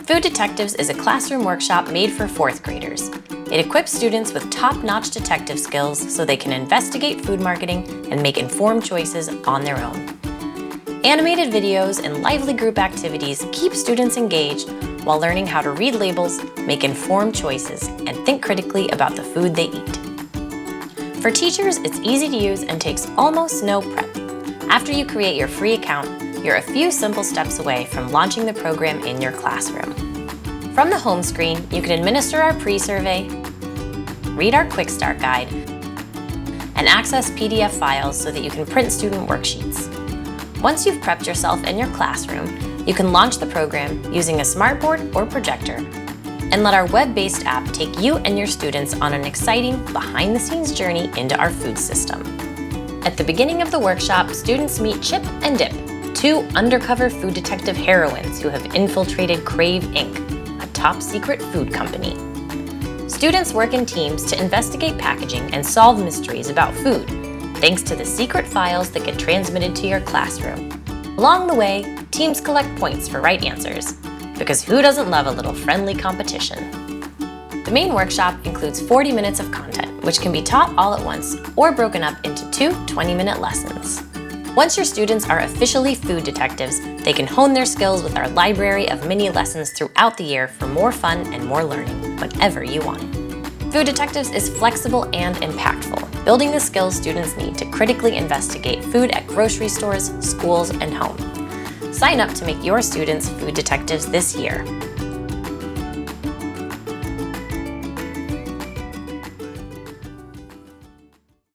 Food Detectives is a classroom workshop made for 4th graders. It equips students with top-notch detective skills so they can investigate food marketing and make informed choices on their own. Animated videos and lively group activities keep students engaged while learning how to read labels, make informed choices, and think critically about the food they eat. For teachers, it's easy to use and takes almost no prep. After you create your free account, you're a few simple steps away from launching the program in your classroom. From the home screen, you can administer our pre-survey, read our Quick Start Guide, and access PDF files so that you can print student worksheets. Once you've prepped yourself in your classroom, you can launch the program using a smartboard or projector and let our web-based app take you and your students on an exciting behind-the-scenes journey into our food system. At the beginning of the workshop, students meet Chip and Dip, 2 undercover food detective heroines who have infiltrated Crave Inc., a top-secret food company. Students work in teams to investigate packaging and solve mysteries about food, thanks to the secret files that get transmitted to your classroom. Along the way, teams collect points for right answers, because who doesn't love a little friendly competition? The main workshop includes 40 minutes of content, which can be taught all at once or broken up into 2 20-minute lessons. Once your students are officially food detectives, they can hone their skills with our library of mini lessons throughout the year for more fun and more learning, whenever you want it. Food Detectives is flexible and impactful, building the skills students need to critically investigate food at grocery stores, schools, and home. Sign up to make your students food detectives this year.